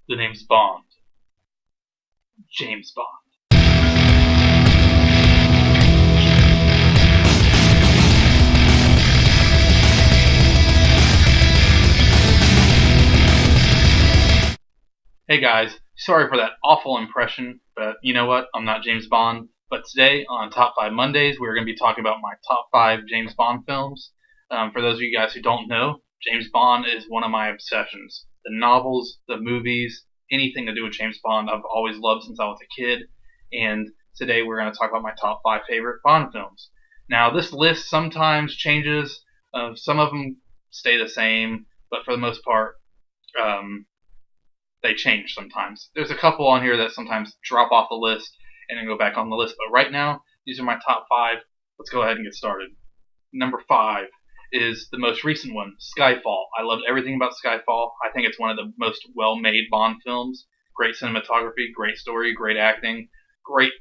The name's Bond. James Bond. Hey guys, sorry for that awful impression, but you know what? I'm not James Bond. But today on Top 5 Mondays, we're going to be talking about my top 5 James Bond films. For those of you guys who don't know, James Bond is one of my obsessions. The novels, the movies, anything to do with James Bond I've always loved since I was a kid. And today we're going to talk about my top 5 favorite Bond films. Now this list sometimes changes. Some of them stay the same, but for the most part, they change sometimes. There's a couple on here that sometimes drop off the list and then go back on the list. But right now, these are my top 5. Let's go ahead and get started. Number 5 is the most recent one, Skyfall. I loved everything about Skyfall. I think it's one of the most well-made Bond films. Great cinematography, great story, great acting, great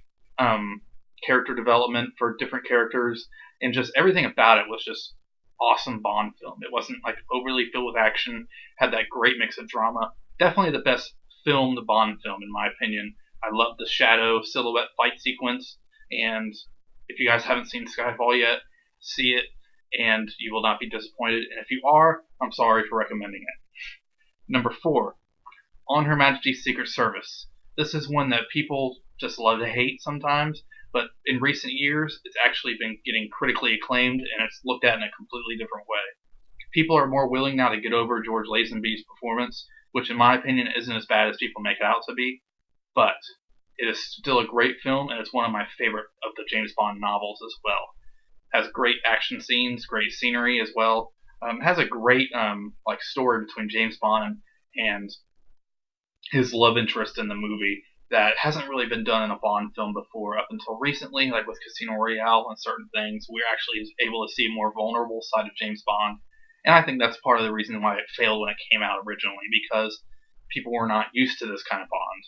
character development for different characters, and just everything about it was just awesome Bond film. It wasn't like overly filled with action, had that great mix of drama. Definitely the best filmed Bond film, in my opinion. I love the shadow silhouette fight sequence, and if you guys haven't seen Skyfall yet, see it, and you will not be disappointed. And if you are, I'm sorry for recommending it. Number 4, On Her Majesty's Secret Service. This is one that people just love to hate sometimes, but in recent years, it's actually been getting critically acclaimed, and it's looked at in a completely different way. People are more willing now to get over George Lazenby's performance, which in my opinion isn't as bad as people make it out to be, but it is still a great film, and it's one of my favorite of the James Bond novels as well. Has great action scenes, great scenery as well. Has a great story between James Bond and his love interest in the movie that hasn't really been done in a Bond film before up until recently, like with Casino Royale and certain things. We're actually able to see a more vulnerable side of James Bond. And I think that's part of the reason why it failed when it came out originally, because people were not used to this kind of Bond.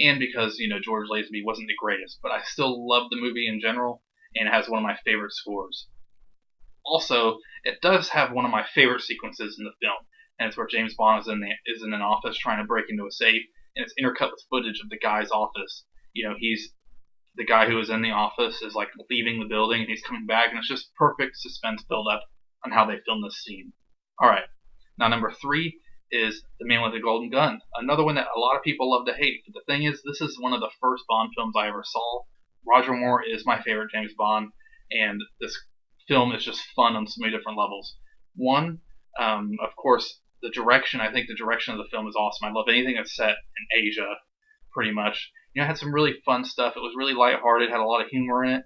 And because, George Lazenby wasn't the greatest. But I still love the movie in general, and it has one of my favorite scores. Also, it does have one of my favorite sequences in the film, and it's where James Bond is in an office trying to break into a safe, and it's intercut with footage of the guy's office. He's the guy who was in the office is leaving the building, and he's coming back, and it's just perfect suspense build up on how they filmed this scene. Alright, now number 3 is The Man with the Golden Gun. Another one that a lot of people love to hate, but the thing is, this is one of the first Bond films I ever saw. Roger Moore is my favorite James Bond, and this film is just fun on so many different levels. One, of course, the direction. I think the direction of the film is awesome. I love anything that's set in Asia, pretty much. It had some really fun stuff. It was really lighthearted, had a lot of humor in it.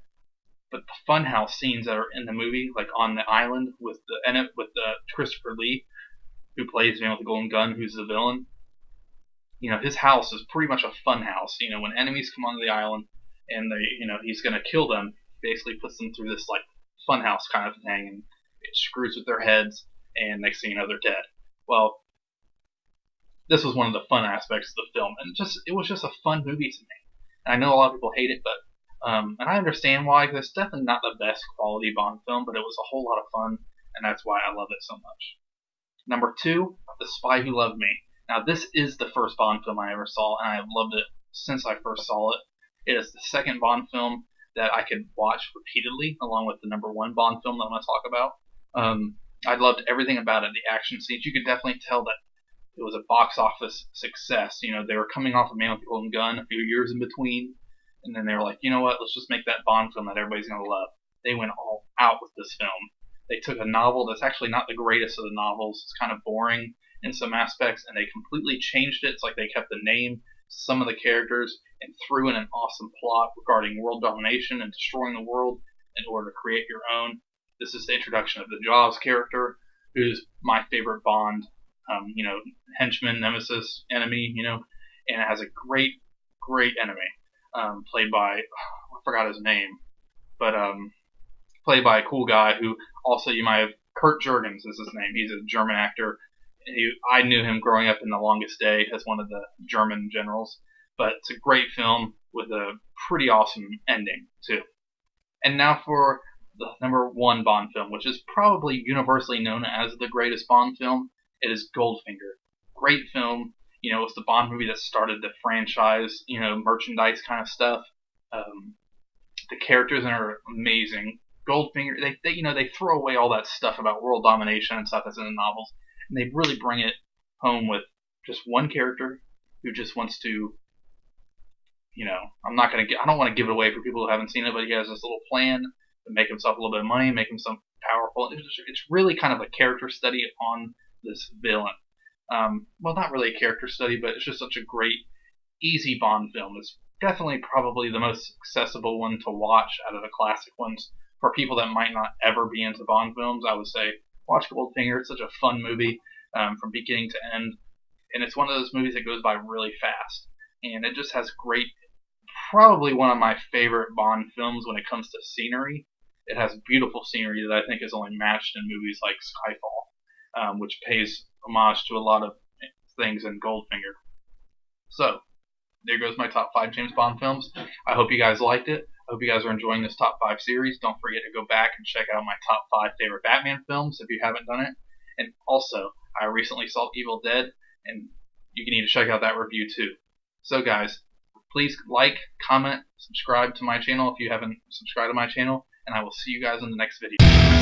But the funhouse scenes that are in the movie, like on the island with Christopher Lee, who plays Man with the Golden Gun, who's the villain. His house is pretty much a funhouse. When enemies come onto the island and he's gonna kill them, he basically puts them through this funhouse kind of thing, and it screws with their heads, and next thing you know, they're dead. Well, this was one of the fun aspects of the film, and it was just a fun movie to me. And I know a lot of people hate it, but and I understand why, because it's definitely not the best quality Bond film, but it was a whole lot of fun, and that's why I love it so much. Number 2, The Spy Who Loved Me. Now, this is the first Bond film I ever saw, and I have loved it since I first saw it. It is the second Bond film that I could watch repeatedly, along with the number 1 Bond film that I'm going to talk about. I loved everything about it. The action scenes, you could definitely tell that it was a box office success. They were coming off of Man with the Golden Gun a few years in between, and then they were like, you know what, let's just make that Bond film that everybody's going to love. They went all out with this film. They took a novel that's actually not the greatest of the novels. It's kind of boring in some aspects, and they completely changed it. It's like they kept the name, some of the characters, and threw in an awesome plot regarding world domination and destroying the world in order to create your own. This is the introduction of the Jaws character, who's my favorite Bond, henchman, nemesis, enemy, and it has a great enemy, played by, I forgot his name, but played by a cool guy who also you might have, Kurt Jurgens is his name. He's a German actor. I knew him growing up in The Longest Day as one of the German generals, but it's a great film with a pretty awesome ending too. And now for the number 1 Bond film, which is probably universally known as the greatest Bond film. It is Goldfinger. Great film. You know, it was the Bond movie that started the franchise, you know, merchandise kind of stuff. The characters in it are amazing. Goldfinger, they throw away all that stuff about world domination and stuff that's in the novels, and they really bring it home with just one character who just wants to, I don't want to give it away for people who haven't seen it, but he has this little plan to make himself a little bit of money, make himself powerful. It's really kind of a character study on this villain. Well, not really a character study, but it's just such a great, easy Bond film. It's definitely probably the most accessible one to watch out of the classic ones. For people that might not ever be into Bond films, I would say watch Goldfinger. It's such a fun movie from beginning to end, and it's one of those movies that goes by really fast. And it just has great, probably one of my favorite Bond films when it comes to scenery. It has beautiful scenery that I think is only matched in movies like Skyfall, which pays homage to a lot of things in Goldfinger. So, there goes my top 5 James Bond films. I hope you guys liked it. I hope you guys are enjoying this top 5 series. Don't forget to go back and check out my top 5 favorite Batman films if you haven't done it. And also, I recently saw Evil Dead, and you need to check out that review too. So guys, please like, comment, subscribe to my channel if you haven't subscribed to my channel, and I will see you guys in the next video.